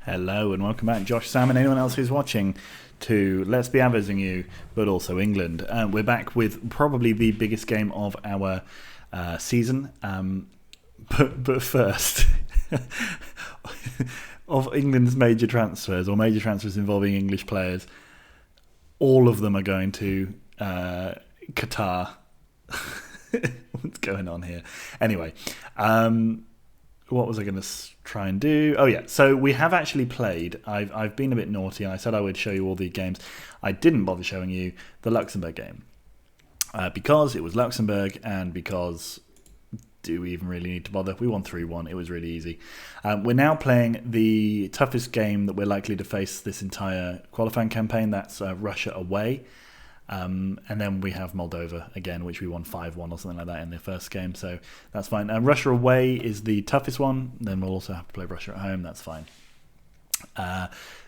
Hello and welcome back, Josh, Sam, and anyone else who's watching to Let's Be Aves-ing You, but also England. We're back with probably the biggest game of our season. But first, of England's major transfers, or major transfers involving English players, all of them are going to Qatar. What's going on here? Anyway, what was I going to try and do? Oh yeah, so we have actually played. I've been a bit naughty, and I said I would show you all the games. I didn't bother showing you the Luxembourg game because it was Luxembourg, and because do we even really need to bother? We won 3-1. It was really easy. We're now playing the toughest game that we're likely to face this entire qualifying campaign. That's Russia away. And then we have Moldova again, which we won 5-1 or something like that in the first game, so that's fine. Russia away is the toughest one. Then we'll also have to play Russia at home. That's fine.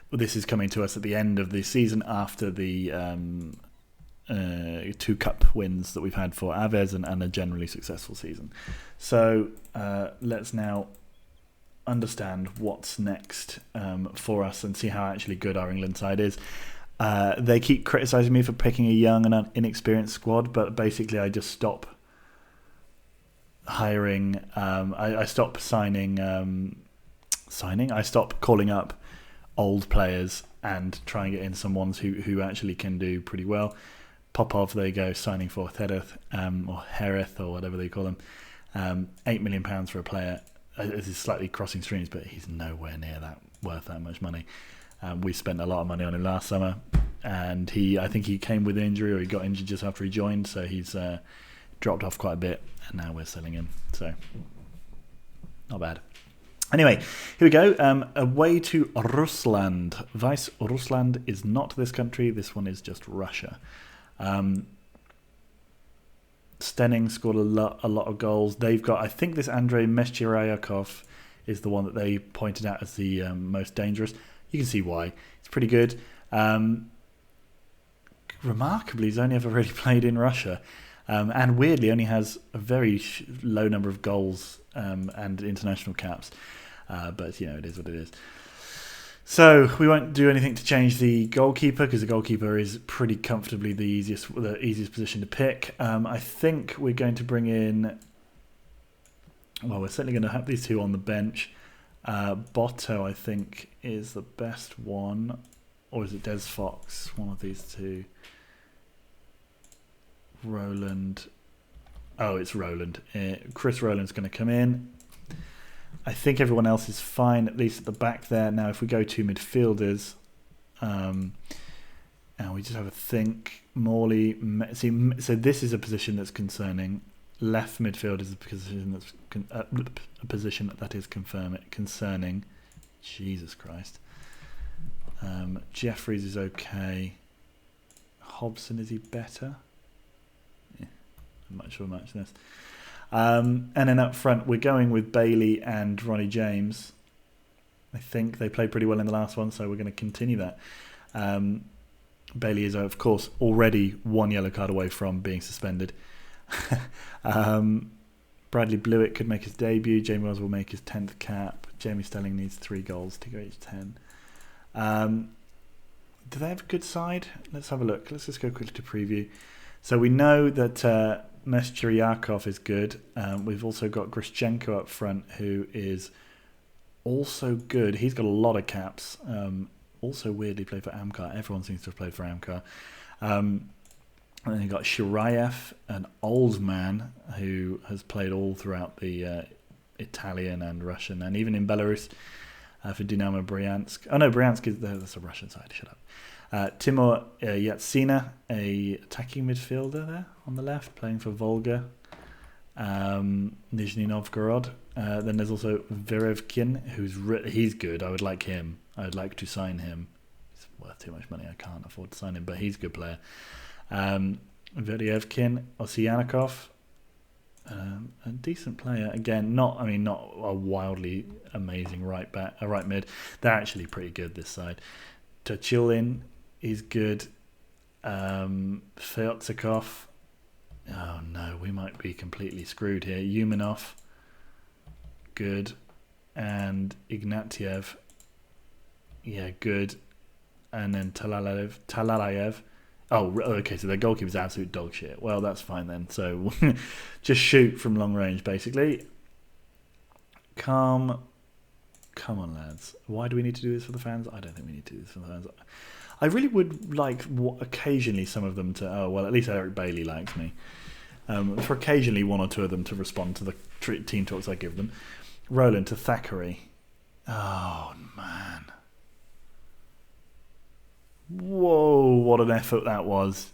This is coming to us at the end of the season after the 2 cup wins that we've had for Aves and a generally successful season. So let's now understand what's next for us and see how actually good our England side is. They keep criticising me for picking a young and inexperienced squad, but basically I just stop hiring. I stop signing. I stop calling up old players and trying to get in some ones who actually can do pretty well. Popov, there you go, signing for Hereth, or Hereth, or whatever they call them. £8 million for a player. This is slightly crossing streams, but he's nowhere near that worth that much money. We spent a lot of money on him last summer, and I think he came with injury, or he got injured just after he joined, so he's dropped off quite a bit, and now we're selling him, so not bad. Anyway, here we go. Away to Rusland. Vice Rusland is not this country. This one is just Russia. Stenning scored a lot of goals. They've got, I think this Andrei Meshcheryakov is the one that they pointed out as the most dangerous. You can see why. It's pretty good. Remarkably, he's only ever really played in Russia. And weirdly, only has a very low number of goals and international caps. But, it is what it is. So, we won't do anything to change the goalkeeper, because the goalkeeper is pretty comfortably the easiest position to pick. I think we're going to bring in... Well, we're certainly going to have these two on the bench. Botto, I think, is the best one. Or is it Des Fox? One of these two. Roland. Oh, it's Roland. Chris Rowland's going to come in. I think everyone else is fine, at least at the back there. Now, if we go to midfielders, and we just have a think. Morley. So this is a position that's concerning. Left midfield is a position that is concerning. Jesus Christ. Jeffries is okay. Hobson, is he better? Yeah, I'm not sure much this. And then up front, we're going with Bailey and Ronnie James. I think they played pretty well in the last one, so we're going to continue that. Bailey is, of course, already 1 yellow card away from being suspended. Bradley Blewett could make his debut. Jamie Wells will make his 10th cap. Jamie Stelling needs 3 goals to go each 10. Do they have a good side? Let's have a look. Let's just go quickly to preview. So we know that Meshcheryakov is good. We've also got Grishchenko up front, who is also good. He's got a lot of caps. Also weirdly played for Amkar. Everyone seems to have played for Amkar. And then you've got Shirayev, an old man who has played all throughout the Italian and Russian, and even in Belarus for Dynamo Bryansk. Oh no, Bryansk is there. That's a Russian side. Shut up. Timur Yatsina, a attacking midfielder there on the left, playing for Volga. Nizhny Novgorod. Then there's also Verevkin, he's good. I would like him. I would like to sign him. He's worth too much money. I can't afford to sign him, but he's a good player. Verevkin, Osianikov, a decent player. Again, not a wildly amazing right mid. They're actually pretty good this side. Tachilin is good. Feotzikov. Oh no, we might be completely screwed here. Yumanov, good. And Ignatiev, Yeah, good. And then Talalayev. Oh, okay, so their goalkeeper's absolute dog shit. Well, that's fine then. So just shoot from long range, basically. Come on, lads. Why do we need to do this for the fans? I don't think we need to do this for the fans. I really would like occasionally some of them to... Oh, well, at least Eric Bailey likes me. For occasionally one or two of them to respond to the team talks I give them. Roland to Thackeray. Oh, man. Whoa, what an effort that was.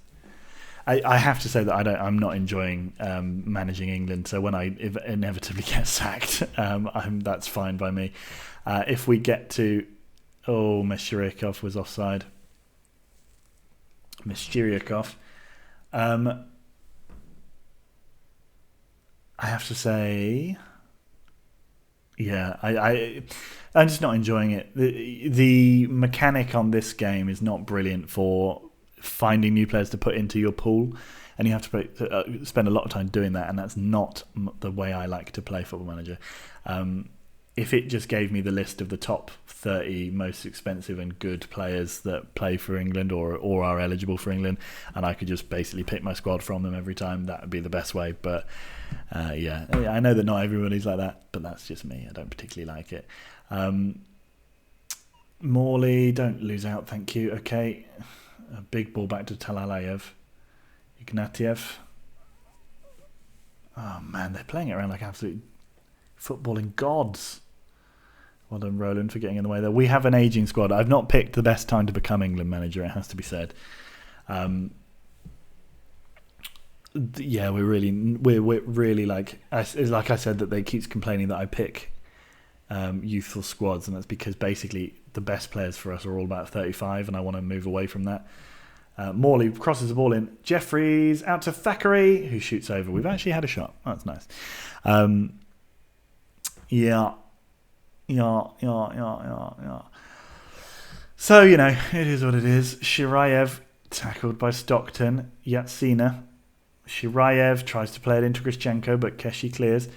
I have to say that I'm not enjoying managing England, so when I inevitably get sacked, that's fine by me. If we get to... Oh, Meshcheryakov was offside. Meshcheryakov. I have to say... Yeah, I'm just not enjoying it. The mechanic on this game is not brilliant for finding new players to put into your pool, and you have to spend a lot of time doing that, and that's not the way I like to play Football Manager. If it just gave me the list of the top 30 most expensive and good players that play for England or are eligible for England, and I could just basically pick my squad from them every time, that would be the best way. But yeah, I know that not everybody's like that, but that's just me. I don't particularly like it. Morley, don't lose out, thank you. Okay, a big ball back to Talalayev. Ignatiev. Oh man, they're playing it around like absolute footballing gods. Well done, Roland, for getting in the way there. We have an ageing squad. I've not picked the best time to become England manager, it has to be said. Yeah, we're really like I said, that they keeps complaining that I pick youthful squads, and that's because basically the best players for us are all about 35, and I want to move away from that. Morley crosses the ball in. Jeffries out to Thackeray, who shoots over. We've actually had a shot. Oh, that's nice. Yeah. So, you know, it is what it is. Shirayev tackled by Stockton. Yatsina. Shirayev tries to play it into Krishchenko, but Keshi clears.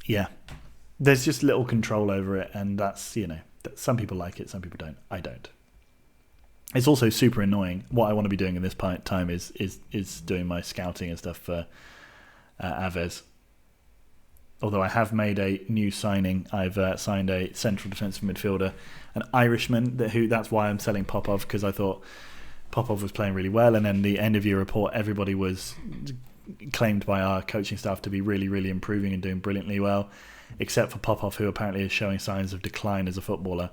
Yeah. There's just little control over it, and that's, you know, some people like it, some people don't. I don't. It's also super annoying. What I want to be doing in this time is doing my scouting and stuff for Aves. Although I have made a new signing. I've signed a central defensive midfielder, an Irishman. That's why I'm selling Popov, because I thought Popov was playing really well. And then the end of year report, everybody was claimed by our coaching staff to be really, really improving and doing brilliantly well, except for Popov, who apparently is showing signs of decline as a footballer.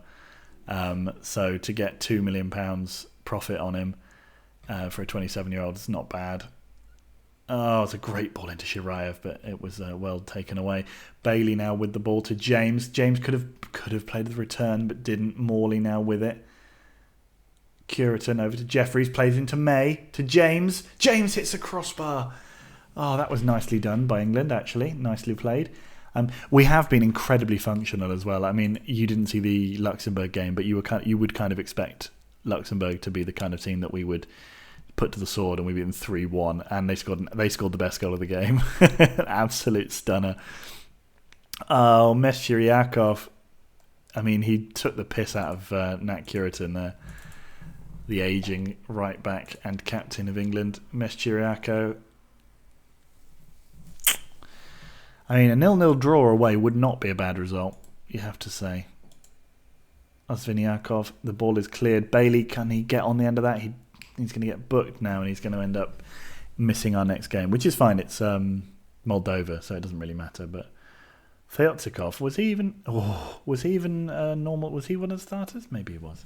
So to get £2 million profit on him for a 27-year-old is not bad. Oh, it's a great ball into Shirayev, but it was well taken away. Bailey now with the ball to James. James could have played the return, but didn't. Morley now with it. Curitan over to Jeffries, plays into May, to James. James hits a crossbar. Oh, that was nicely done by England, actually. Nicely played. We have been incredibly functional as well. I mean, you didn't see the Luxembourg game, but you would kind of expect Luxembourg to be the kind of team that we would put to the sword, and we beat them 3-1, and they scored the best goal of the game. An absolute stunner. Oh, Meshcheryakov. I mean, he took the piss out of Nat Curitan there. The ageing right back and captain of England, Meshcheryakov. I mean, a 0-0 draw away would not be a bad result, you have to say. Osviniakov, the ball is cleared. Bailey, can he get on the end of that? He's going to get booked now, and he's going to end up missing our next game, which is fine. It's Moldova, so it doesn't really matter. But Feotikov, was he even normal? Was he one of the starters? Maybe he was.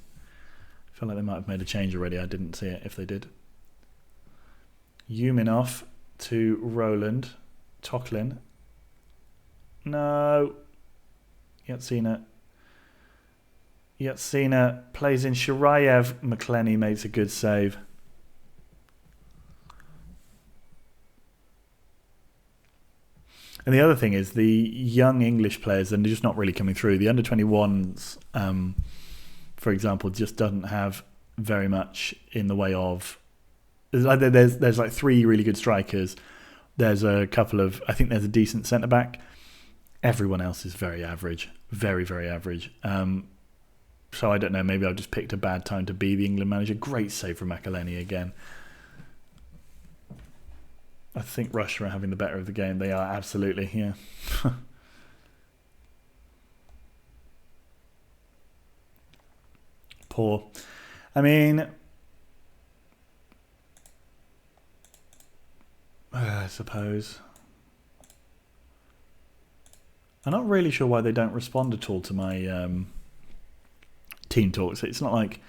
I feel like they might have made a change already. I didn't see it if they did. Yuminov to Roland. Toklin. No. Yatsina plays in Shirayev. McClenny makes a good save. And the other thing is the young English players, and they're just not really coming through. The under-21s, for example, just doesn't have very much in the way of... There's like 3 really good strikers. There's a couple of... I think there's a decent centre-back. Everyone else is very average. Very, very average. So I don't know, maybe I've just picked a bad time to be the England manager. Great save from Makaleni again. I think Russia are having the better of the game. They are, absolutely, yeah. Poor. I mean, I suppose. I'm not really sure why they don't respond at all to my team talks. It's not like,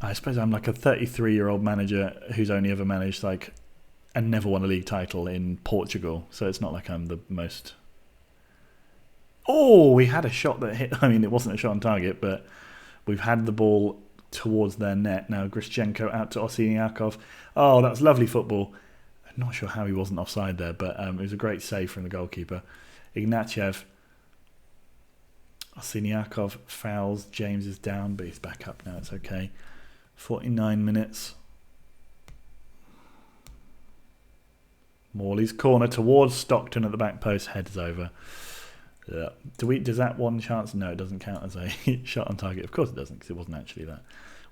I suppose I'm like a 33-year-old manager who's only ever managed like and never won a league title in Portugal. So it's not like I'm the most... Oh, we had a shot that hit... I mean, it wasn't a shot on target, but we've had the ball towards their net. Now Grishchenko out to Osiniakov. Oh, that's lovely football. I'm not sure how he wasn't offside there, but it was a great save from the goalkeeper. Ignatiev. Osiniakov fouls. James is down, but he's back up now. It's okay. 49 minutes. Morley's corner towards Stockton at the back post. Heads over. Yeah. Does that one chance? No, it doesn't count as a shot on target. Of course it doesn't, because it wasn't actually that.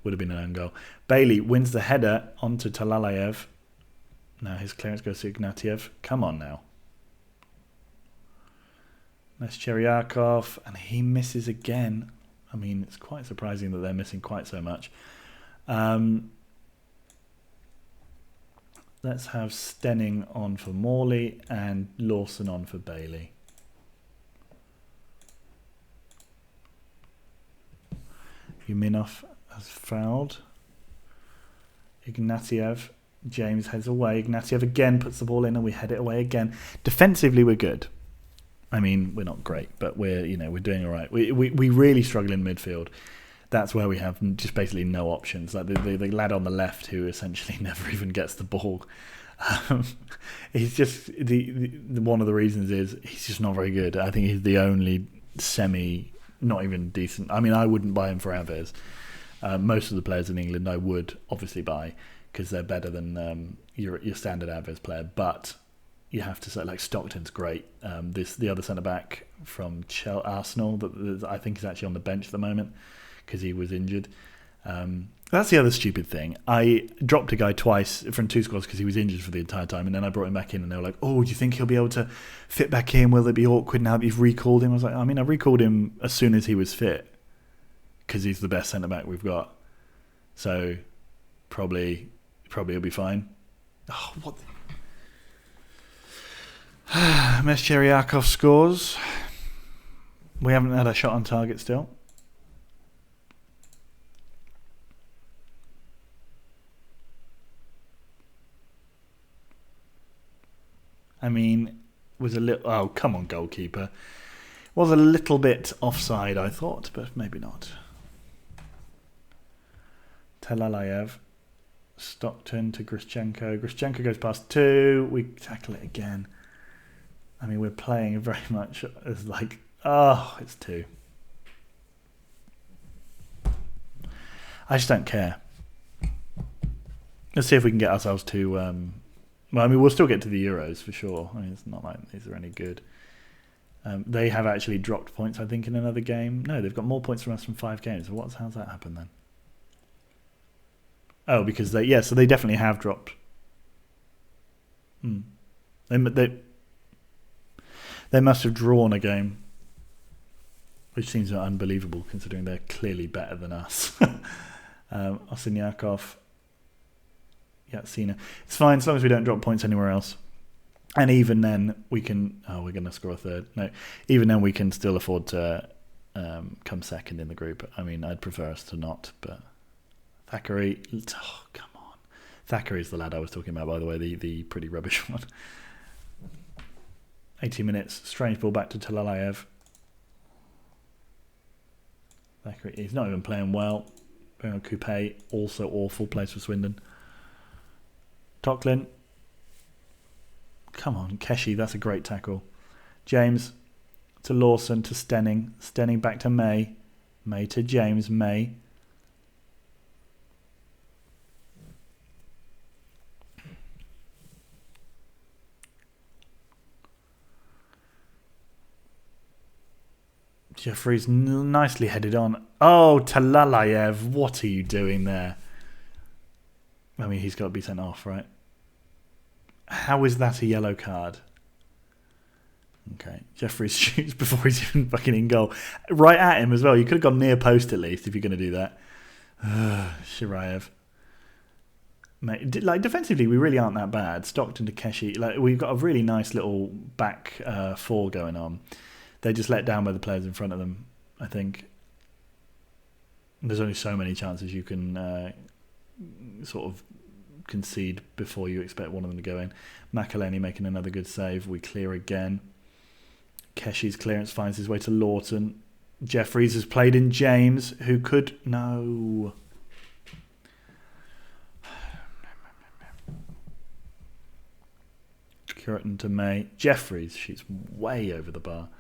Would have been an own goal. Bailey wins the header onto Talalayev. Now his clearance goes to Ignatiev. Come on now. Nescheriakov, and he misses again. I mean, it's quite surprising that they're missing quite so much. Let's have Stenning on for Morley and Lawson on for Bailey. Yuminov has fouled. Ignatiev. James heads away. Ignatiev again puts the ball in and we head it away again. Defensively, we're good. I mean, we're not great, but we're doing all right. We really struggle in midfield. That's where we have just basically no options. Like the lad on the left who essentially never even gets the ball. He's just one of the reasons is he's just not very good. I think he's the only not even decent. I mean, I wouldn't buy him for Aves. Most of the players in England I would obviously buy because they're better than your standard Aves player. But you have to say, like, Stockton's great. The other centre back from Arsenal that I think is actually on the bench at the moment because he was injured. That's the other stupid thing. I dropped a guy twice from 2 squads because he was injured for the entire time, and then I brought him back in, and they were like, "Oh, do you think he'll be able to fit back in? Will it be awkward now that you've recalled him?" I was like, I mean, I recalled him as soon as he was fit because he's the best centre back we've got. So probably he'll be fine. Oh, what? Mescheriakov scores. We haven't had a shot on target still. I mean, was a little... Oh, come on, goalkeeper. Was a little bit offside, I thought, but maybe not. Talalayev. Stockton to Grishchenko. Grishchenko goes past 2. We tackle it again. I mean, we're playing very much as like... Oh, it's 2. I just don't care. Let's see if we can get ourselves to... well, I mean, we'll still get to the Euros for sure. I mean, it's not like these are any good. They have actually dropped points, I think, in another game. No, they've got more points from us from 5 games. So how's that happen then? Oh, because they definitely have dropped. They must have drawn a game, which seems unbelievable considering they're clearly better than us. Osiniakov. Yatsina. It's fine as long as we don't drop points anywhere else. And even then we can... Oh, we're going to score a third. No, even then we can still afford to come second in the group. I mean, I'd prefer us to not, but... Thackeray... Oh, come on. Thackeray's the lad I was talking about, by the way, the pretty rubbish one. 80 minutes. Strange ball back to Talalayev. Thackeray, he's not even playing well. Bruno Coupe, also awful. Plays for Swindon. Tocklin. Come on, Keshi, that's a great tackle. James to Lawson to Stenning. Stenning back to May. May to James. May. Jeffries nicely headed on. Oh, Talalayev, what are you doing there? I mean, he's got to be sent off, right? How is that a yellow card? Okay, Jeffries shoots before he's even fucking in goal. Right at him as well. You could have gone near post at least if you're going to do that. Shirayev. Mate, like defensively, we really aren't that bad. Stockton to Keshi, like we've got a really nice little back four going on. They just let down by the players in front of them. I think there's only so many chances you can sort of concede before you expect one of them to go in. Makaleni making another good save. We clear again. Keshi's clearance finds his way to Lawton. Jeffries has played in James, who could... No. Curtin to May. Jeffries shoots way over the bar.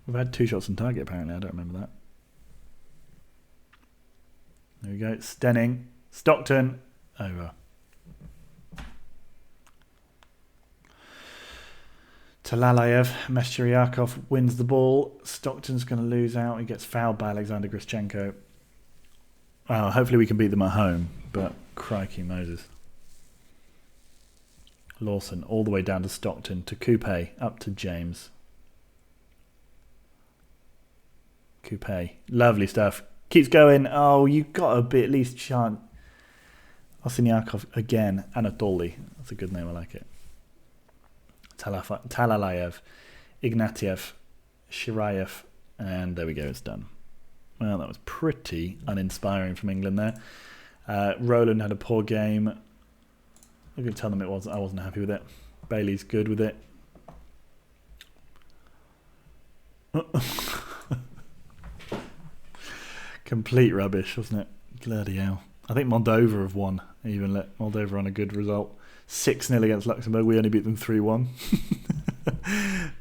We've had 2 shots on target, apparently. I don't remember that. There we go. Stenning. Stockton. Over. Talalayev. Meshtariakov wins the ball. Stockton's going to lose out. He gets fouled by Alexander Grischenko. Well, hopefully we can beat them at home. But crikey Moses. Lawson all the way down to Stockton. To Coupe. Up to James. Coupe. Lovely stuff. Keeps going. Oh, you've got to be at least chant. Osiniakov again. Anatoly. That's a good name. I like it. Talalayev. Ignatiev. Shirayev. And there we go. It's done. Well, that was pretty uninspiring from England there. Roland had a poor game. I'm going to tell them I wasn't happy with it. Bailey's good with it. Complete rubbish, wasn't it? Bloody hell. I think Moldova have won. Even let Moldova on a good result. 6-0 against Luxembourg. We only beat them 3-1.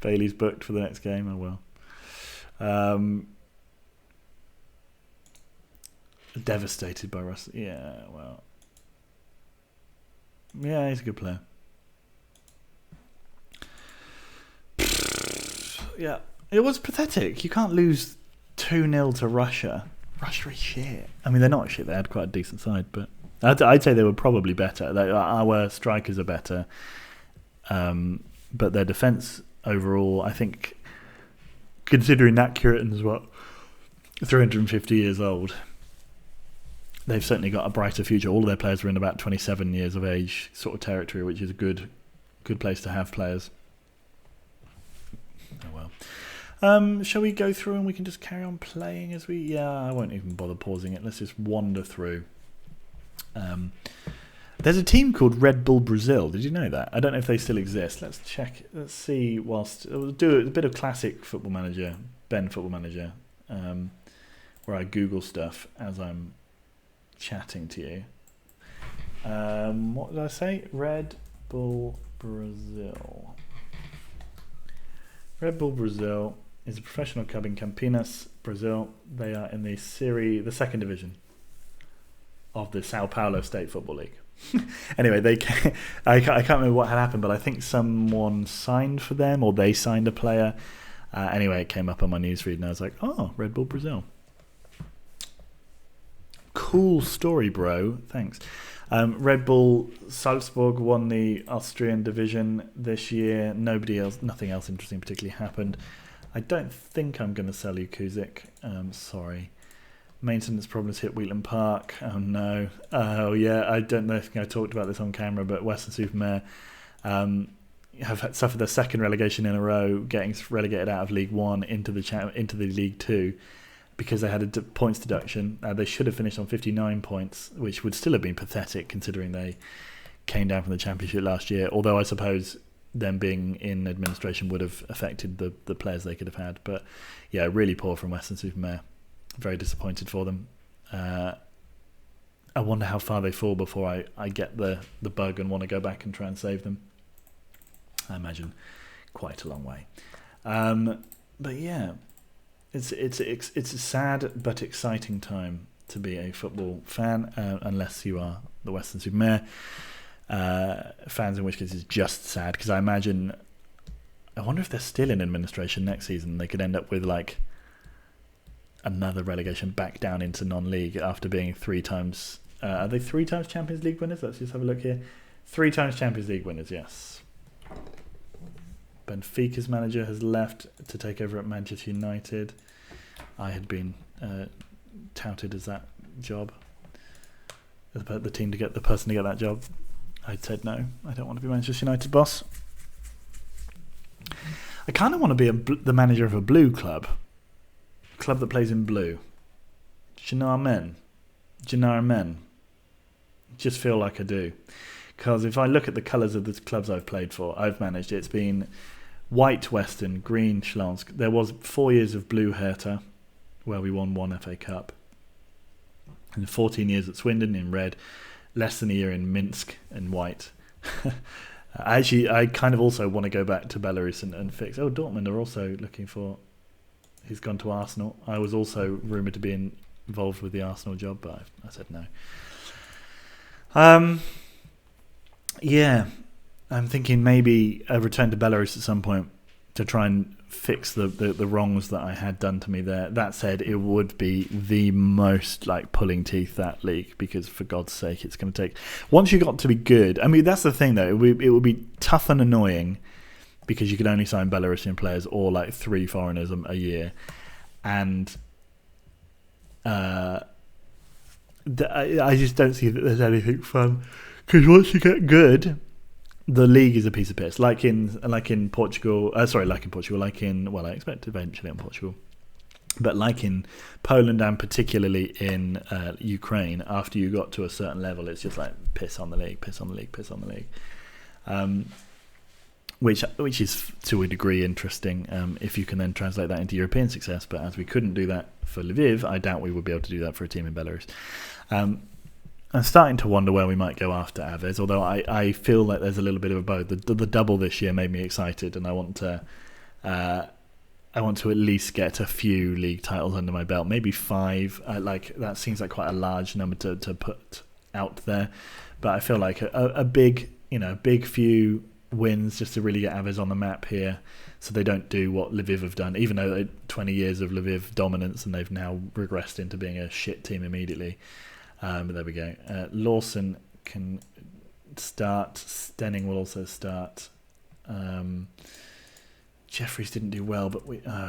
Bailey's booked for the next game. Oh well. Devastated by Russ. Yeah, well. Yeah, he's a good player. Yeah, it was pathetic. You can't lose 2-0 to Russia. Russia is shit. I mean, they're not shit. They had quite a decent side, but I'd say they were probably better. Our strikers are better, but their defence overall, I think, considering that Curitin's 350 years old, they've certainly got a brighter future. All of their players are in about 27 years of age sort of territory, which is a good place to have players. Oh well. Shall we go through and we can just carry on playing as we... Yeah, I won't even bother pausing it. Let's just wander through. There's a team called Red Bull Brazil. Did you know that? I don't know if they still exist. Let's check. Let's see whilst... We'll do a bit of classic Football Manager, Ben Football Manager, where I Google stuff as I'm chatting to you. What did I say? Red Bull Brazil. Red Bull Brazil is a professional club in Campinas, Brazil. They are in the second division of the Sao Paulo State Football League. Anyway, I can't remember what had happened, but I think someone signed for them or they signed a player. Anyway, it came up on my newsfeed and I was like, oh, Red Bull Brazil. Cool story, bro. Thanks. Red Bull Salzburg won the Austrian division this year. Nothing else interesting particularly happened. I don't think I'm going to sell you Kuzik. Sorry. Maintenance problems hit Wheatland Park. Oh no. Oh yeah. I don't know if I talked about this on camera, but Western-super-Mare have suffered their second relegation in a row, getting relegated out of League One into the League Two. Because they had a points deduction. They should have finished on 59 points, which would still have been pathetic considering they came down from the Championship last year. Although I suppose them being in administration would have affected the players they could have had. But yeah, really poor from Western-super-Mare. Very disappointed for them. I wonder how far they fall before I get the bug and want to go back and try and save them. I imagine quite a long way. But yeah. It's a sad but exciting time to be a football fan, unless you are the Western-super-Mare fans, in which case it's just sad, because I imagine I wonder if they're still in administration next season. They could end up with like another relegation back down into non-league after being 3 times. Are they 3 times Champions League winners? Let's just have a look here. 3 times Champions League winners, yes. Benfica's manager has left to take over at Manchester United. I had been touted as that job, the person to get that job. I said no, I don't want to be Manchester United boss. I kind of want to be the manager of a blue club that plays in blue. Do you know what I mean? Do you know what I mean? Just feel like I do. Because if I look at the colours of the clubs I've played for, I've managed, it's been white Western, green Shlonsk. There was 4 years of blue Hertha, where we won 1 FA Cup. And 14 years at Swindon in red, less than a year in Minsk in white. I kind of also want to go back to Belarus and fix. Oh, Dortmund are also looking for. He's gone to Arsenal. I was also rumoured to be involved with the Arsenal job, but I said no. Yeah, I'm thinking maybe a return to Belarus at some point to try and fix the wrongs that I had done to me there. That said, it would be the most like pulling teeth, that league, because for God's sake, it's going to take. Once you got to be good, I mean, that's the thing though. It would be tough and annoying because you could only sign Belarusian players or like 3 foreigners a year, and I just don't see that there's anything fun. Because once you get good, the league is a piece of piss. Like in Portugal, I expect eventually in Portugal, but like in Poland and particularly in Ukraine, after you got to a certain level, it's just like piss on the league, piss on the league, piss on the league. Which is to a degree interesting if you can then translate that into European success. But as we couldn't do that for Lviv, I doubt we would be able to do that for a team in Belarus. I'm starting to wonder where we might go after Aves, although I feel like there's a little bit of a both. The double this year made me excited, and I want to at least get a few league titles under my belt, maybe 5. That seems like quite a large number to put out there, but I feel like a big few wins just to really get Aves on the map here, so they don't do what Lviv have done, even though they 20 years of Lviv dominance and they've now regressed into being a shit team immediately. But there we go. Lawson can start. Stenning will also start. Jeffries didn't do well, but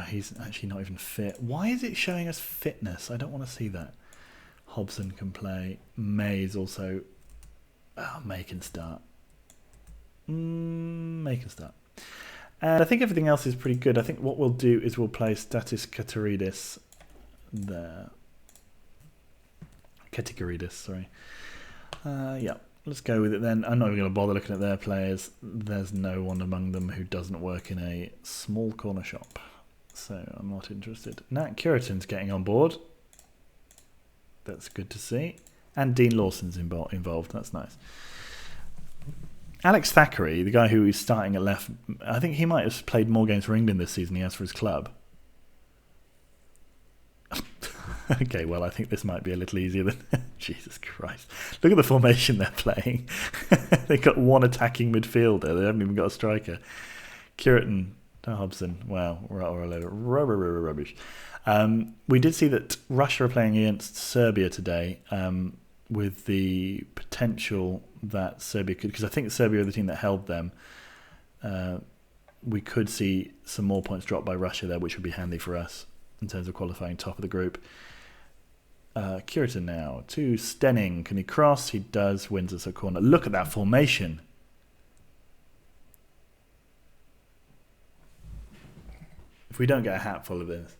he's actually not even fit. Why is it showing us fitness? I don't want to see that. Hobson can play. May's also. May can start. May can start. And I think everything else is pretty good. I think what we'll do is we'll play Statis Kataridis there. Kataridis, sorry. Yeah, let's go with it then. I'm not even going to bother looking at their players. There's no one among them who doesn't work in a small corner shop, so I'm not interested. Nat Curitan's getting on board. That's good to see. And Dean Lawson's involved. That's nice. Alex Thackeray, the guy who is starting at left, I think he might have played more games for England this season than he has for his club. Okay, well, I think this might be a little easier than... Jesus Christ. Look at the formation they're playing. They've got one attacking midfielder. They haven't even got a striker. Curitan, Hobson. Wow, we're a load of rubbish. We did see that Russia are playing against Serbia today, with the potential that Serbia could... Because I think Serbia are the team that held them. We could see some more points dropped by Russia there, which would be handy for us in terms of qualifying top of the group. Curitan now to Stenning. Can he cross? He does. Wins us a corner. Look at that formation. If we don't get a hat full of this,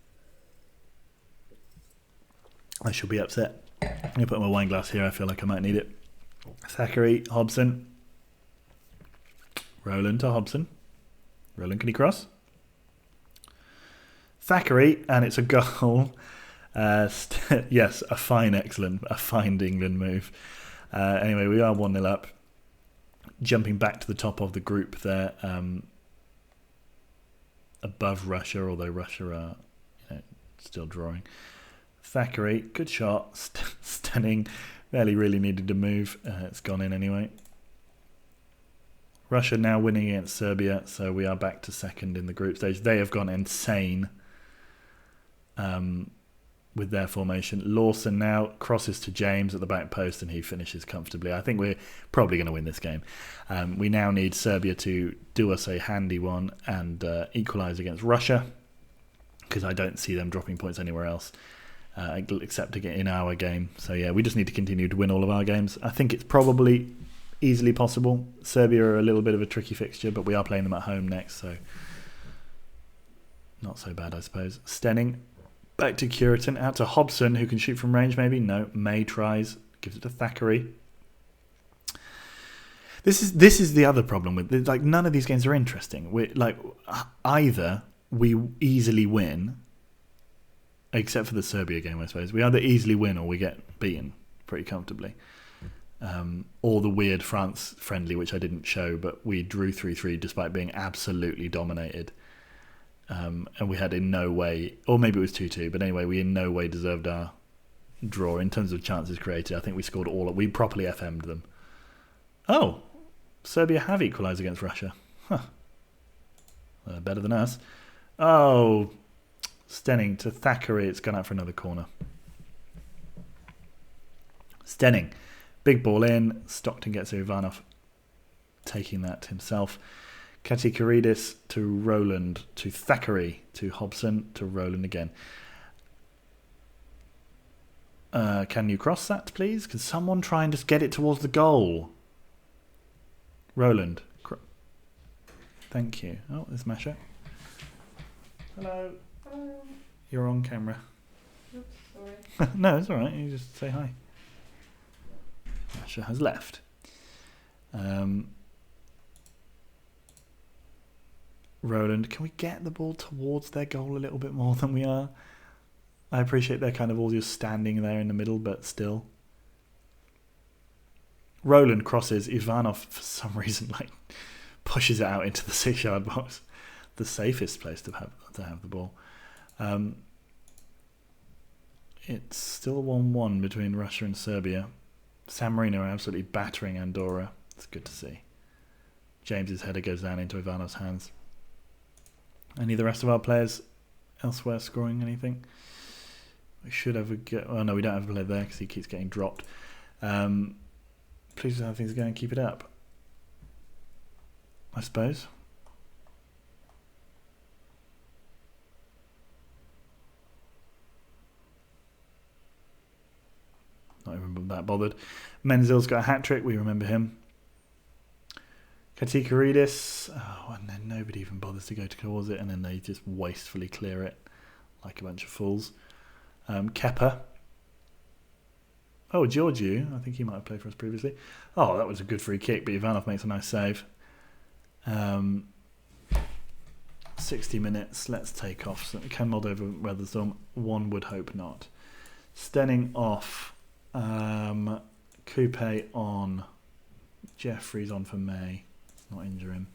I shall be upset. I'm going to put my wine glass here. I feel like I might need it. Thackeray, Hobson. Roland to Hobson. Roland, can he cross? Thackeray, and it's a goal. Yes, a fine England move. Anyway, we are 1-0 up. Jumping back to the top of the group there, above Russia, although Russia are still drawing. Thackeray, good shot. Stenning, barely really needed to move. It's gone in anyway. Russia now winning against Serbia, so we are back to second in the group stage. They have gone insane with their formation. Lawson now crosses to James at the back post and he finishes comfortably. I think we're probably going to win this game. We now need Serbia to do us a handy one and equalise against Russia, because I don't see them dropping points anywhere else except in our game. So yeah, we just need to continue to win all of our games. I think it's probably easily possible. Serbia are a little bit of a tricky fixture, but we are playing them at home next, so not so bad, I suppose. Stenning back to Curitan, out to Hobson, who can shoot from range maybe. No, May tries, gives it to Thackeray. This is the other problem with, like, none of these games are interesting. We like either we easily win, except for the Serbia game, I suppose. We either easily win or we get beaten pretty comfortably. Or the weird France friendly, which I didn't show, but we drew 3-3 despite being absolutely dominated. And we had in no way, or maybe it was 2-2, but anyway, we in no way deserved our draw in terms of chances created. I think we scored we properly FM'd them. Oh, Serbia have equalised against Russia. Huh. Better than us. Oh, Stenning to Thackeray. It's gone out for another corner. Stenning. Big ball in. Stockton gets Ivanov taking that himself. Katikaridis to Roland to Thackeray to Hobson to Roland again. Can you cross that, please? Can someone try and just get it towards the goal? Roland. Thank you. Oh, there's Masha. Hello. Hello. You're on camera. Oops, sorry. No, it's alright. You just say hi. Masha has left. Roland, can we get the ball towards their goal a little bit more than we are? I appreciate they're kind of all just standing there in the middle, but still. Roland crosses. Ivanov, for some reason, pushes it out into the 6-yard box. The safest place to have the ball. It's still 1-1 between Russia and Serbia. San Marino are absolutely battering Andorra. It's good to see. James's header goes down into Ivanov's hands. Any of the rest of our players elsewhere scoring anything? We should have oh no, we don't have a player there because he keeps getting dropped. Please how things are going. Keep it up, I suppose. Not even that bothered. Menzil's got a hat-trick. We remember him. Katikaridis. Oh, and then nobody even bothers to go towards it, and then they just wastefully clear it like a bunch of fools. Kepa. Oh, Georgiou. I think he might have played for us previously. Oh, that was a good free kick, but Ivanov makes a nice save. 60 minutes. Let's take off. So can Moldova weather the storm? One would hope not. Stenning off. Coupe on. Jeffries on for May. Not injure him.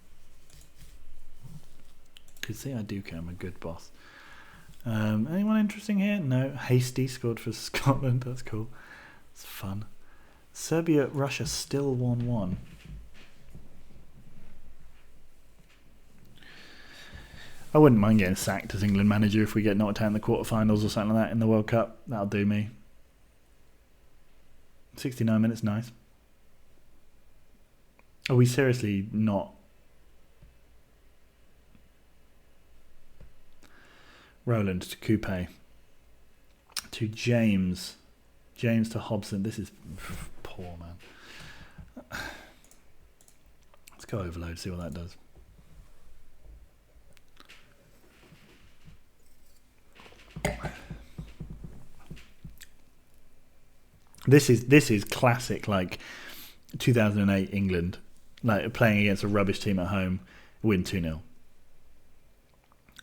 Could see I do care. I'm a good boss. Anyone interesting here? No. Hasty scored for Scotland. That's cool. It's fun. Serbia, Russia still 1-1. I wouldn't mind getting sacked as England manager if we get knocked out in the quarterfinals or something like that in the World Cup. That'll do me. 69 minutes, nice. Are we seriously not? Roland to Coupe. To James. James to Hobson. This is poor, man. Let's go overload, see what that does. This is classic, like 2008 England, like playing against a rubbish team at home, win 2-0.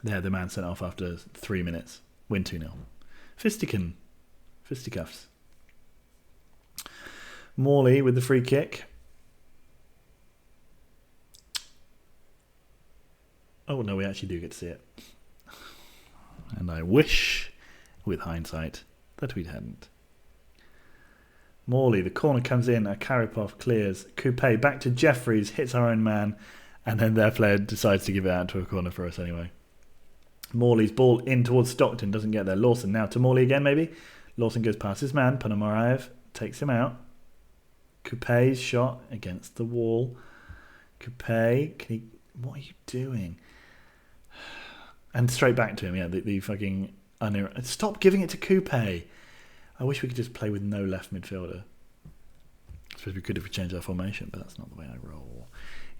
There, the man sent off after 3 minutes, win 2-0. Fisticuffs. Morley with the free kick. Oh no, we actually do get to see it. And I wish, with hindsight, that we hadn't. Morley, the corner comes in, Karipov clears. Coupe back to Jeffries, hits our own man, and then their player decides to give it out to a corner for us anyway. Morley's ball in towards Stockton, doesn't get there. Lawson now to Morley again, maybe. Lawson goes past his man. Ponomarev takes him out. Coupe's shot against the wall. Coupe, what are you doing? And straight back to him, yeah, the fucking... Stop giving it to Coupe. I wish we could just play with no left midfielder. I suppose we could if we changed our formation, but that's not the way I roll.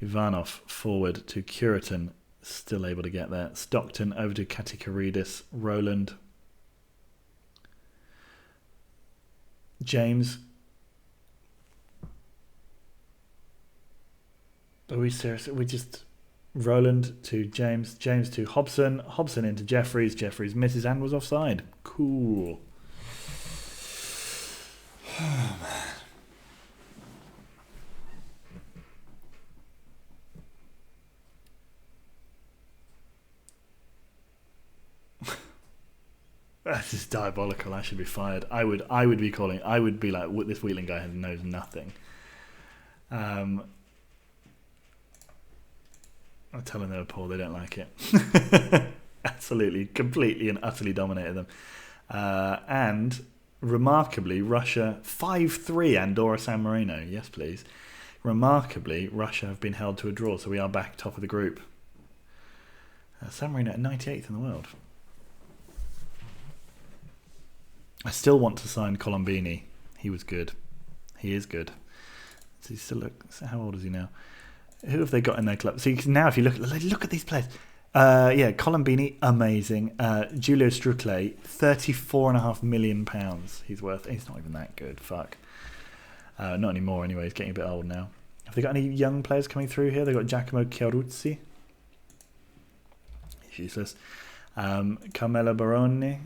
Ivanov forward to Curitan, still able to get there. Stockton over to Katikaridis. Roland. James. Are we serious? We just... Roland to James. James to Hobson. Hobson into Jeffries. Jeffries misses and was offside. Cool. Oh, man. This is diabolical. I should be fired. I would be calling. I would be like, this Wheatland guy knows nothing. I'm telling Liverpool they don't like it. Absolutely, completely and utterly dominated them. And remarkably, Russia 5-3 Andorra San Marino. Yes, please. Remarkably, Russia have been held to a draw, so we are back top of the group. San Marino at 98th in the world. I still want to sign Colombini. He was good. He is good. Does he still look? How old is he now? Who have they got in their club? See, now if you look at these players. Yeah, Colombini, amazing. Giulio Strucle, £34.5 million he's worth. He's not even that good. Fuck. Not anymore anyway. He's getting a bit old now. Have they got any young players coming through here? They've got Giacomo Chiaruzzi. He's useless. Carmelo Baroni.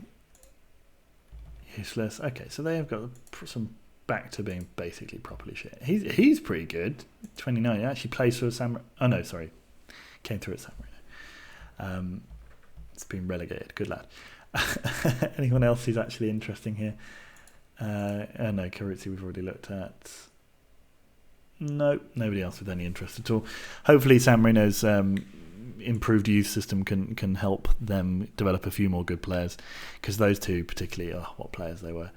Useless. Okay, so they have got some back to being basically properly shit. He's pretty good. 29. He actually plays for San Marino. Oh no, sorry. Came through at San Marino. It's been relegated. Good lad. Anyone else who's actually interesting here? No, Caruzzi we've already looked at. No, nobody else with any interest at all. Hopefully San Marino's improved youth system can help them develop a few more good players, because those two particularly, what players they were.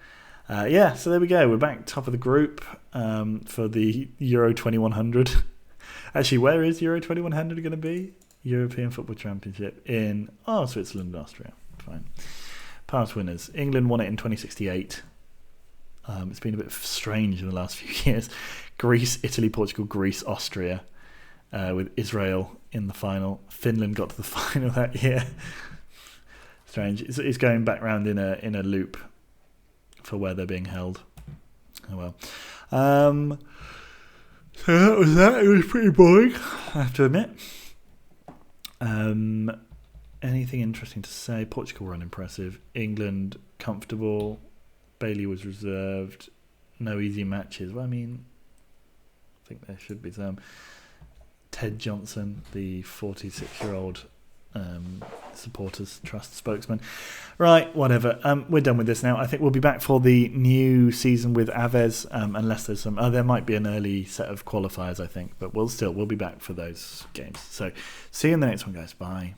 Yeah, so there we go. We're back top of the group for the Euro 2100. Actually, where is Euro 2100 going to be? European Football Championship in Switzerland and Austria. Fine. Past winners. England won it in 2068. It's been a bit strange in the last few years. Greece, Italy, Portugal, Greece, Austria, with Israel in the final. Finland got to the final that year. Strange. It's going back round in a loop for where they're being held. Oh well. So that was that. It was pretty boring, I have to admit. Anything interesting to say? Portugal were unimpressive. England comfortable. Bailey was reserved. No easy matches. Well, I mean, I think there should be some. Ted Johnson, the 46-year-old supporters trust spokesman. Right, whatever. We're done with this now. I think we'll be back for the new season with Aves, unless there's some... there might be an early set of qualifiers, I think, but we'll be back for those games. So see you in the next one, guys. Bye.